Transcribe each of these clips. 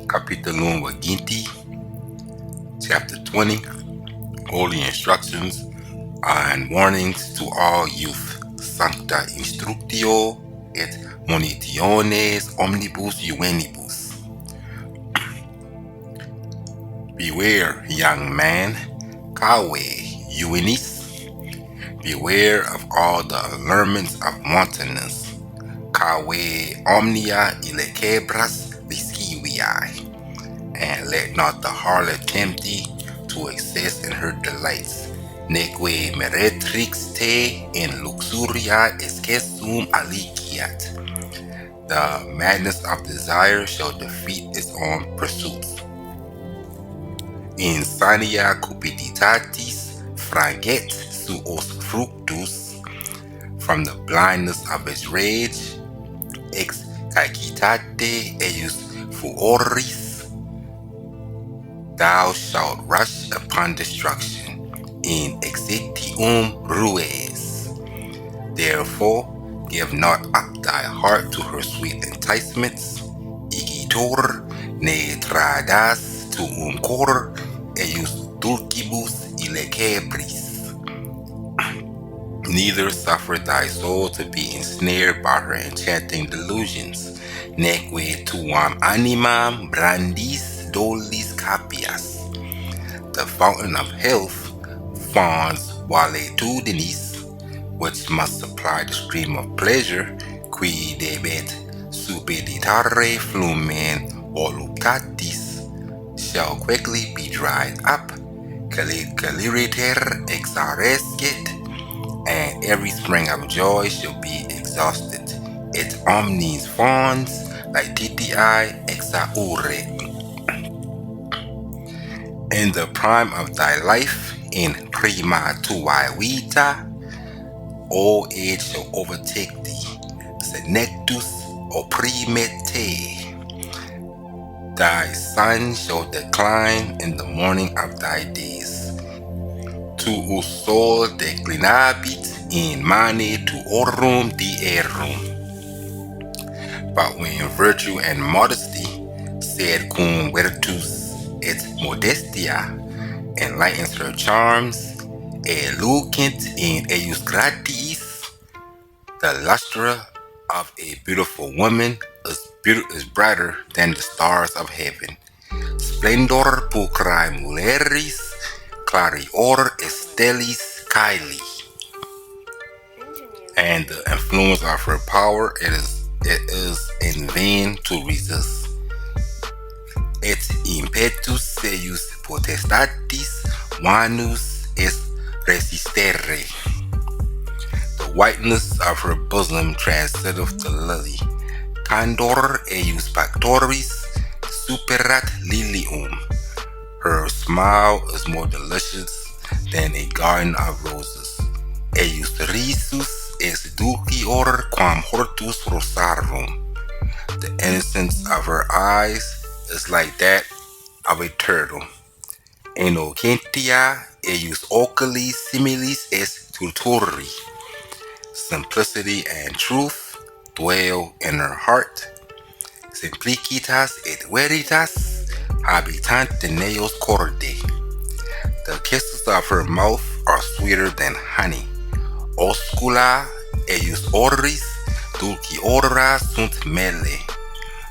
Capitulum Waginti, chapter 20, Holy Instructions and Warnings to all youth. Sancta Instructio et Monitiones Omnibus Juvenibus. Beware, young man, cave juvenis. Beware of all the allurements of wantonness. Cave omnia illecebras lasciviae. And let not the harlot tempt thee to excess in her delights. Neque meretrix te in luxuria excessum aliciat. The madness of desire shall defeat its own pursuits. Insania cupiditatis franget suos fructus. From the blindness of its rage, ex caecitate eius fuoris, thou shalt rush upon destruction in exitium rues. Therefore, give not up thy heart to her sweet enticements. Igitur ne tradas tuum cor eius dulcibus illecebris. Neither suffer thy soul to be ensnared by her enchanting delusions. Neque tuam animam brandis dolis capias. The fountain of health, fons valitudinis, which must supply the stream of pleasure, qui debet supeditare flumen voluptatis, shall quickly be dried up. Caliriter exarescet, and every spring of joy shall be exhausted. Et omnis fons laetitiae exaure. In the prime of thy life, in prima tuae vita, old age shall overtake thee. Senectus opprimet te. Thy sun shall decline in the morning of thy days. Tuus sol declinabit in mane tuorum dierum. But when virtue and modesty, sed cum virtus et modestia, enlightens her charms, elucent in eius gratiis, the lustre of a beautiful woman is brighter than the stars of heaven. Splendor pulchrae muleris, clarior stellis caeli. And the influence of her power, it is in vain to resist. Et impetus eius potestatis vanus est resistere. The whiteness of her bosom transcendeth the lily. Candor eius pactoris superat lilium. Her smile is more delicious than a garden of roses. Eius risus est dulcior quam hortus rosarum. The innocence of her eyes is like that of a turtle. Inocentia eius oculi similis est turturi. Simplicity and truth dwell in her heart. Simplicitas et veritas habitant neos corde. The kisses of her mouth are sweeter than honey. Oscula eius oris dulciora sunt mele.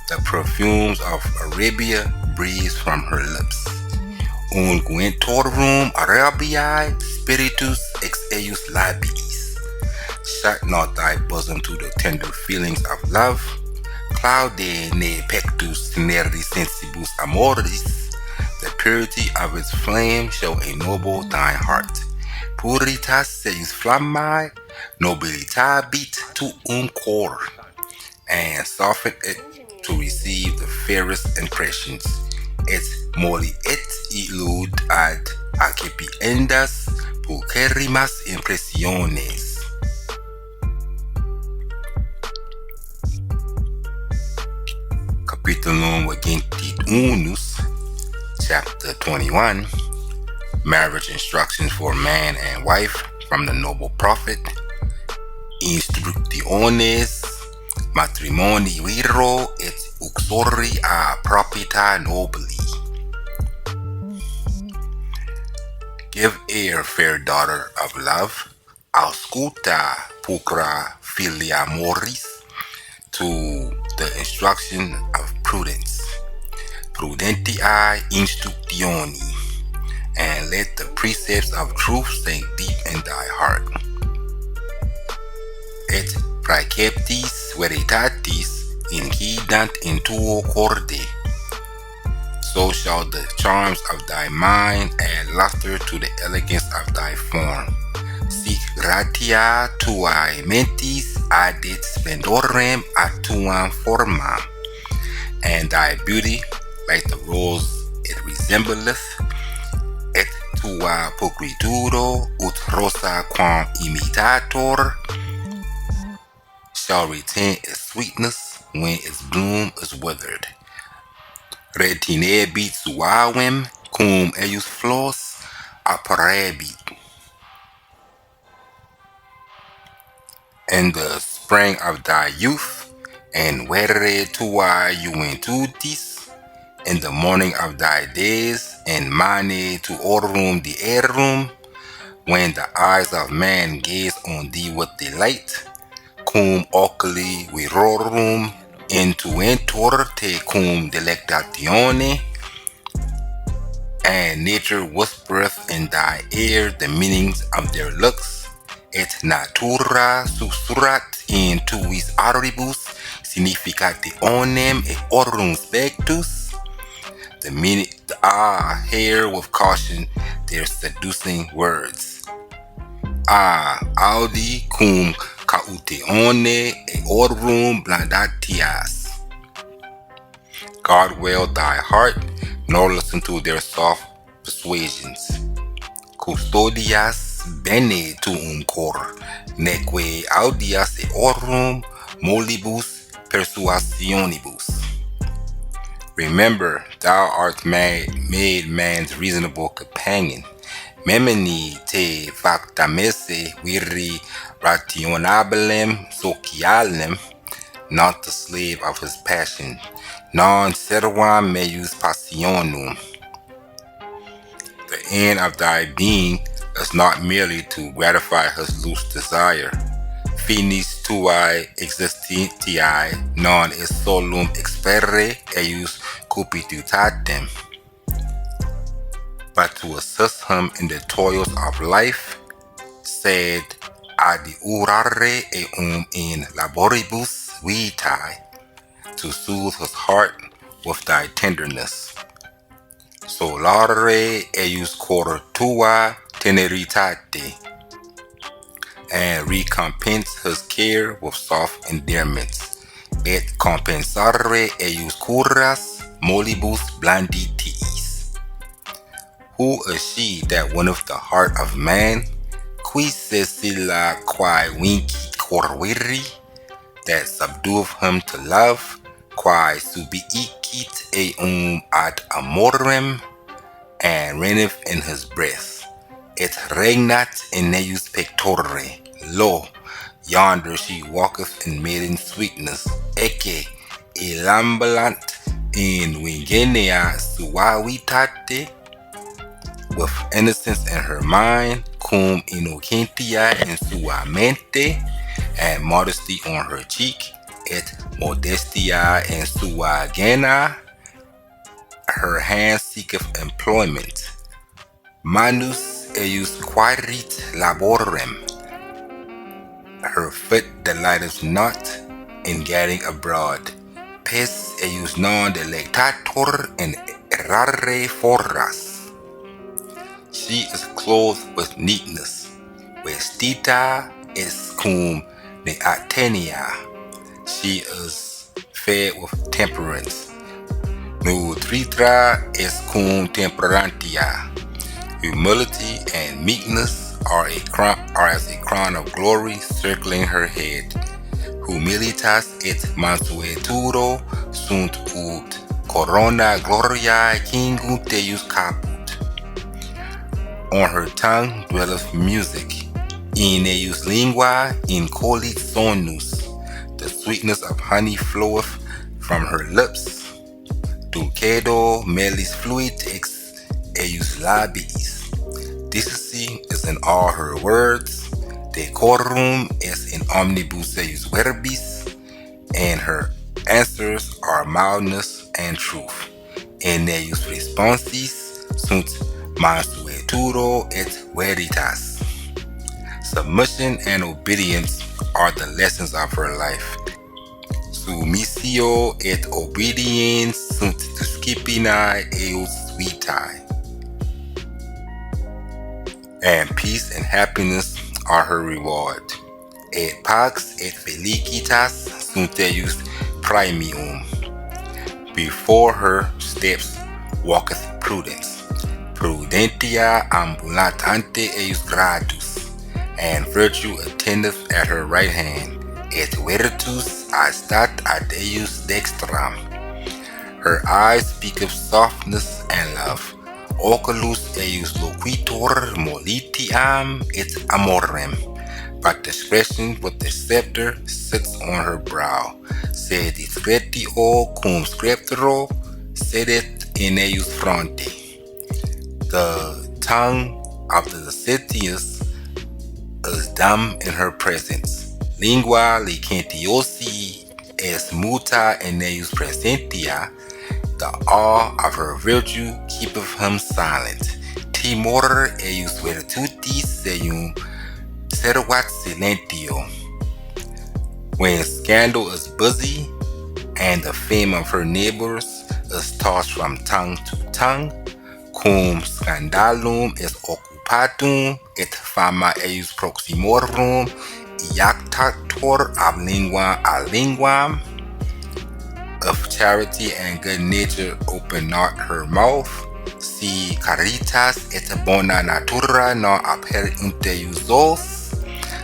The perfumes of Arabia breathe from her lips. Unguentorum Arabiae spiritus ex eius labiis. Shut not thy bosom to the tender feelings of love. Claude ne pectus neri sensibus amoris. The purity of its flame shall ennoble thine heart. Puritas eius flammae nobilitabit tuum cor. And soften it to receive the fairest impressions. Et moli et illud ad accipiendas pulcherimas impressiones. Capitulum Vagintiunus, chapter 21, Marriage Instructions for Man and Wife from the Noble Prophet. Instructiones matrimoni vero et uxori a propita nobili. Give ear, fair daughter of love, ausculta pulchra filia moris, to the instruction of prudence. Prudentiae instructioni, and let the precepts of truth sink deep in thy heart. Et praeceptis veritatis incidant in tuo corde, so shall the charms of thy mind add luster to the elegance of thy form. Sic gratia tuae mentis addit splendorem a tuam formam, and thy beauty, like the rose it resembleth, et tua pulchritudo ut rosa quam imitator, shall retain its sweetness when its bloom is withered. Retinebit suavem cum eius flos apparebit. In the spring of thy youth, and vere tua juventutis, in the morning of thy days, and mane tuorum dierum, when the eyes of man gaze on thee with delight, cum oculi virorum intuentur te cum delectatione, and nature whispereth in thy ear the meanings of their looks, et natura susurrat in tuis auribus significationem et orum spectus. The meaning, hear with caution their seducing words. Audi cum cauteone et orum blandatias. Guard well thy heart, nor listen to their soft persuasions. Custodias bene tuum cor, neque audias eorum molibus persuasionibus. Remember, thou art made man's reasonable companion. Memini te factamese viri rationabilem socialem, not the slave of his passion, non servam meius passionum. The end of thy being is not merely to gratify his loose desire. Finis tuae existentiae non est solum expere eius cupiditatem, but to assist him in the toils of life, sed adiurare eum in laboribus vitae, to soothe his heart with thy tenderness. Solare eius cor tua teneritate, and recompense his care with soft endearments, et compensare eius curas molibus blanditiis. Who is she that winneth the heart of man? Qui sesilla quae vincit cor viri, that subdueth him to love, quae subiicit eum ad amorem, and reigneth in his breath. Et regnat in eius pectore. Lo, yonder she walketh in maiden sweetness. Ecce elambulant in virginia suavitate, with innocence in her mind, cum innocentia in sua mente, and modesty on her cheek, et modestia in sua gena. Her hand seeketh employment. Manus eius quaerit laborem. Her foot delighteth not in gadding abroad. Pes eius non delectator in errare foras. She is clothed with neatness. Vestita es cum neatenia. She is fed with temperance. Nutritra es cum temperantia. Humility and meekness are as a crown of glory circling her head. Humilitas et mansuetudo sunt ut corona gloriae kingum Deus caput. On her tongue dwelleth music. In eius lingua incolit sonus. The sweetness of honey floweth from her lips. Dulcedo melis fluit ex eius labiis. Decency is in all her words. Decorum is in omnibus eius verbis. And her answers are mildness and truth. En eius responsis sunt mansuetudo et veritas. Submission and obedience are the lessons of her life. Submissio et obedience sunt disciplinae eos vitae. And peace and happiness are her reward. Et pax et felicitas sunt eius praemium. Before her steps walketh prudence. Prudentia ambulatante eius gradus. And virtue attendeth at her right hand. Et virtus astat ad eius dextram. Her eyes speak of softness and love. Oculus eius loquitur molitiam et amorem. But discretion with the scepter sits on her brow. Sed discretio cum sceptro sedet in eius fronte. The tongue of the licentious is dumb in her presence. Lingua licentiosi es muta in eius presentia. The awe of her virtue keepeth him silent. Timor eius virtutis seum servat silentio. When scandal is busy and the fame of her neighbors is tossed from tongue to tongue, cum scandalum is occupatum et fama eius proximorum iactator ab lingua a linguam. Of charity and good nature open not her mouth. Si caritas et bona natura non aperiunt eius os.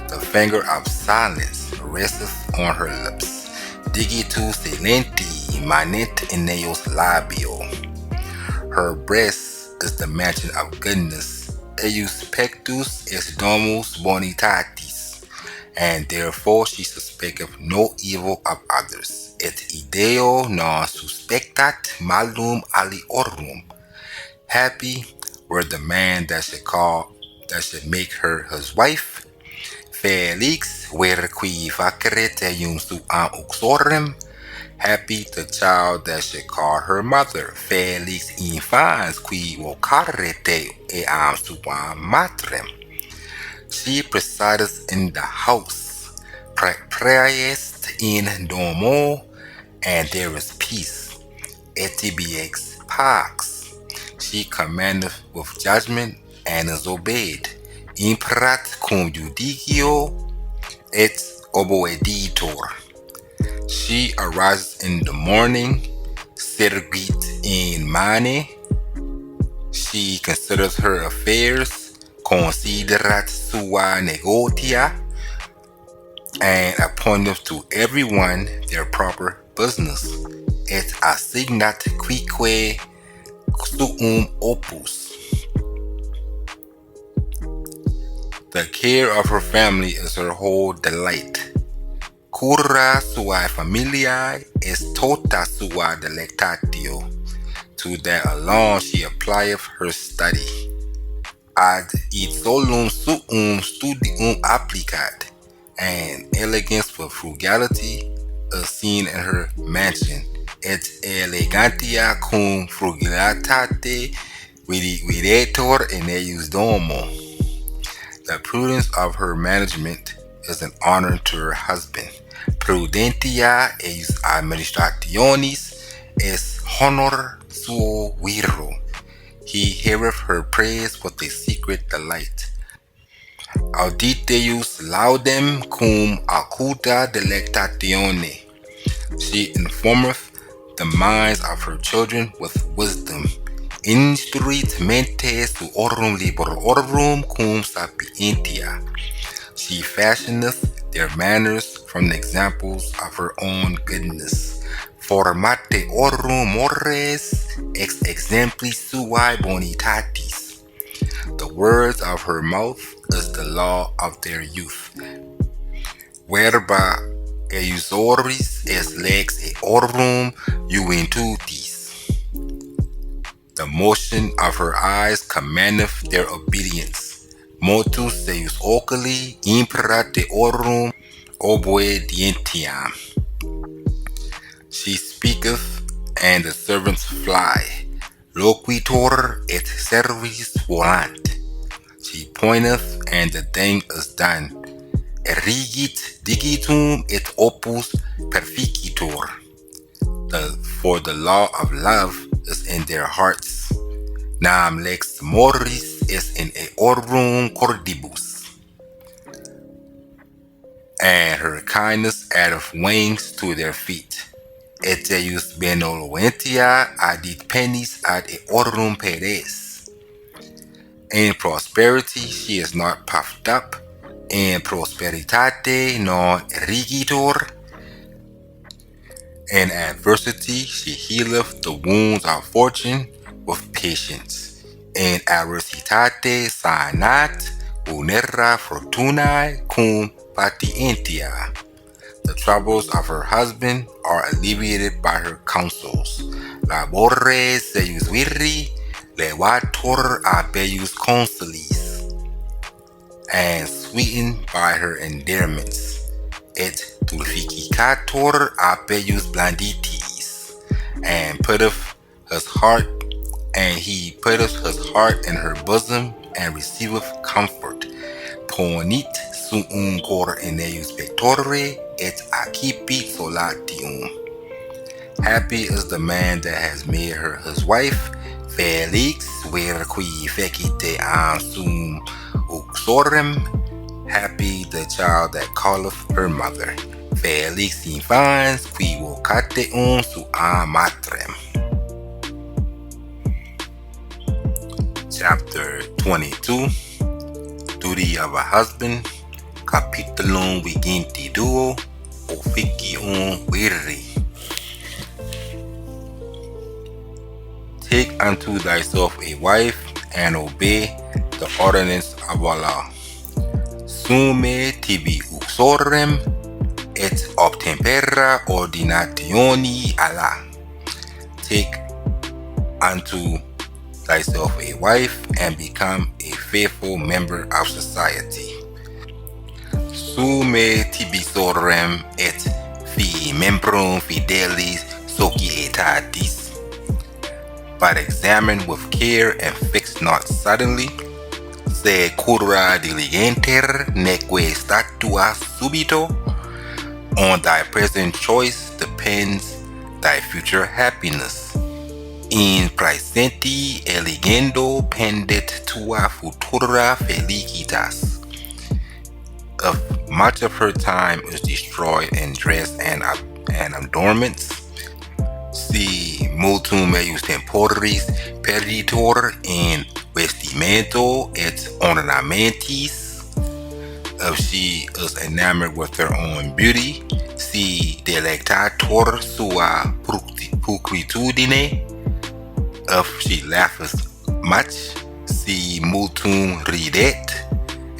The finger of silence resteth on her lips. Digitu silenti manet in eius labio. Her breast is the mansion of goodness. Eius pectus est domus bonitatis. And therefore she suspecteth no evil of others. Et ideo non suspectat malum aliorum. Happy were the man that should make her his wife. Felix were qui faceret eium suam uxorem. Happy the child that should call her mother. Felix infans qui vocaret eam suam matrem. She presideth in the house. Praest in domo, and there is peace. Etibiex pax. She commandeth with judgment and is obeyed. Imperat cum judicio et oboeditor. She arises in the morning, servit in mane. She considers her affairs, considerat sua negotia, and appointeth to everyone their proper business. Et assignat quique suum opus. The care of her family is her whole delight. Cura suae familiae est tota sua delectatio. To that alone she applieth her study. Ad id solum suum studium applicat, and elegance with frugality is seen in her mansion. Et elegantia cum frugalitate videtur in eius domo. The prudence of her management is an honor to her husband. Prudentia eius administrationis est honor suo viro. He heareth her praise with a secret delight. Auditeus laudem cum acuta delectatione. She informeth the minds of her children with wisdom. Instruit mentes tuorum librorum cum sapientia. She fashioneth their manners from the examples of her own goodness. Formate orum mores ex exemplis suae bonitatis. The words of her mouth is the law of their youth. Verba Eusoris es lex e orum juventutis. The motion of her eyes commandeth their obedience. Motus eius oculi impera deorum obedientiam. She speaketh, and the servants fly. Loquitur et servis volant. She pointeth, and the thing is done. Erigit digitum et opus perficitur. For the law of love is in their hearts. Nam lex moris is in eorum cordibus. And her kindness addeth wings to their feet. Et eius benevolentia adit penis ad eorum peres. In prosperity she is not puffed up. In prosperitate non rigitur. In adversity she healeth the wounds of fortune with patience. In adversitate sanat vulnera fortunae cum patientia. The troubles of her husband are alleviated by her counsels. Labores eius viri levatur abeius consulis. And sweetened by her endearments. Et dulcificator abeius blanditis. And he putteth his heart in her bosom, and receiveth comfort. Ponit suum cor in eius pectore, et accipit solatium. Happy is the man that has made her his wife. Felix verqui fecite am sum uxorem. Happy the child that calleth her mother. Felix infans qui vocateum suam matrem. Chapter 22. Duty of a husband. Capitulum viginti duo. Officium viri. Take unto thyself a wife, and obey the ordinance of Allah. Sume tibi uxorem, et obtempera ordinationi Allah. Take unto thyself a wife, and become a faithful member of society. Sume tibi sorem, et fi membrum fidelis societatis. But examine with care and fix not suddenly. Se cura diligenter neque statua subito. On thy present choice depends thy future happiness. In praesenti eligendo pendet tua futura felicitas. If much of her time is destroyed in dress and adornments, si multum eius temporis perditor in vestimento et ornamentis. If she is enamored with her own beauty, si delectator sua pulcritudine. If she laughs much, si multum ridet,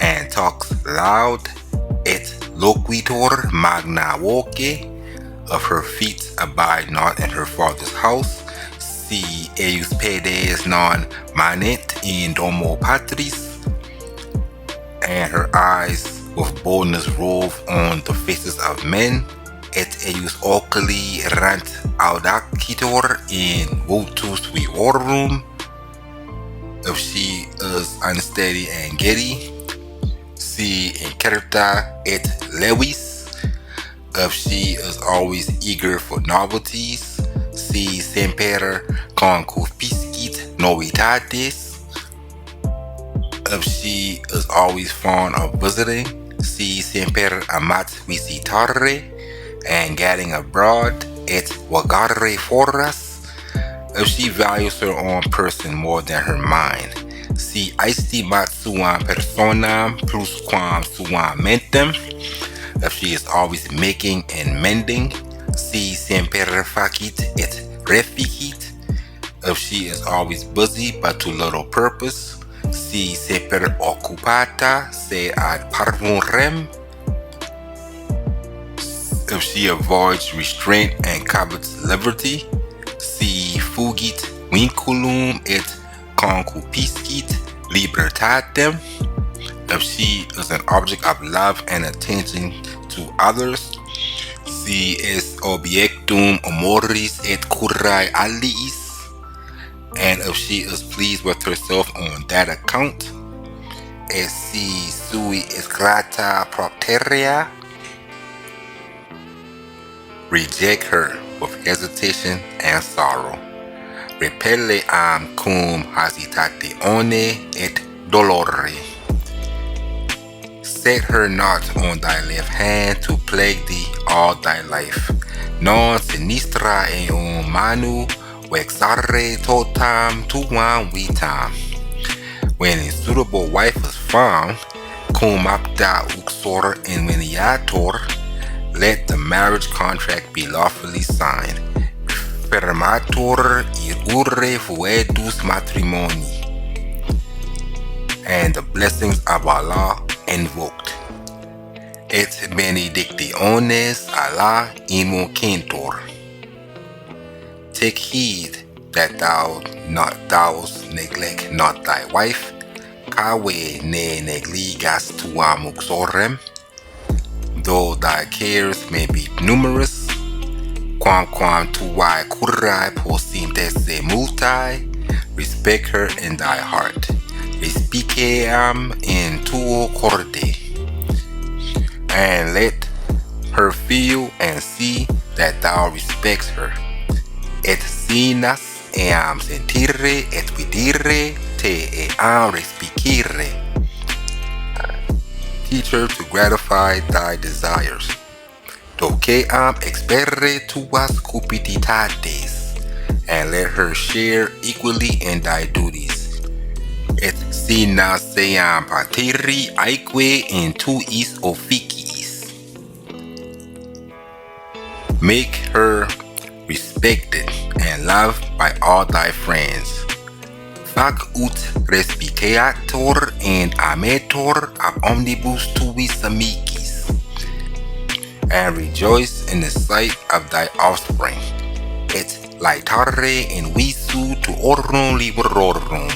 and talks loud, et loquitur magna voce. Of her feet abide not in her father's house. Si eius pedes non manet in domo patris. And her eyes with boldness rove on the faces of men. Et eius oculi rant audacitor in vultus viorum. If she is unsteady and giddy. Si incerta et levis. If she is always eager for novelties. Si semper concupiscit novitatis. If she is always fond of visiting. Si semper amat visitare, and gadding abroad, et vagare foras. If she values her own person more than her mind. Si aestimat suam personam plusquam suam mentem. If she is always making and mending. Si semper facit et reficit. If she is always busy but to little purpose. Si semper occupata se ad parvum rem. If she avoids restraint and covets liberty, si fugit vinculum et concupiscit libertatem. If she is an object of love and attention to others, si es objectum amoris et curae aliis. And if she is pleased with herself on that account, es si sui es grata propteria. Reject her with hesitation and sorrow. Repelle cum hesitatione et dolore. Set her not on thy left hand to plague thee all thy life. Non sinistra eum manu vexare totam tuam vitam. When a suitable wife is found, cum apta uxor inveniator, let the marriage contract be lawfully signed. Firmator irure fuetus matrimoni. And the blessings of Allah invoked. Et benedictiones Allah invocentur. Take heed that thou neglect not thy wife, cawe ne negligas tuam uxorem, though thy cares may be numerous, quamquam tuae curae possintesse multae, respect her in thy heart. Respiciam in tuo corde, and let her feel and see that thou respects her. Et sinas eam sentire et vidire te eam respicire. Teach her to gratify thy desires. Doceam experre tuas cupiditates, and let her share equally in thy duties. Et sina seam pateri aeque in tuis officiis. Make her respected and loved by all thy friends. Fac ut respicator and amator ab omnibus tuis amicis, and rejoice in the sight of thy offspring. Et laetare in visu tuorum liberorum.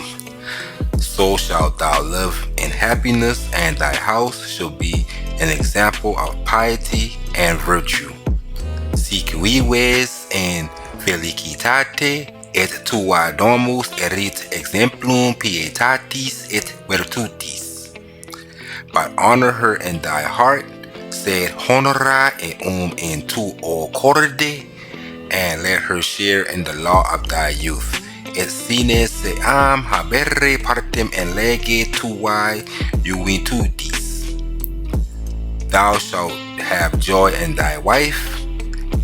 So shalt thou live in happiness, and thy house shall be an example of piety and virtue. Sic vives in felicitate, et tua domus erit exemplum pietatis et virtutis. But honor her in thy heart, sed honora eum in tuo corde, and let her share in the law of thy youth. Et sine seam habere partem en lege tuae juventutis. Thou shalt have joy in thy wife,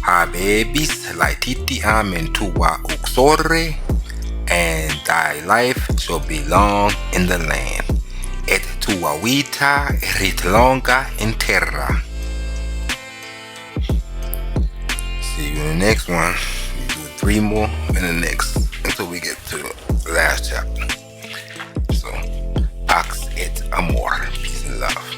habebis laetitiam in tua uxore, and thy life shall be long in the land. Et tua vita erit longa in terra. See you in the next one. We do 3 more in the next until we get to the last chapter. So, pax et amor, peace and love.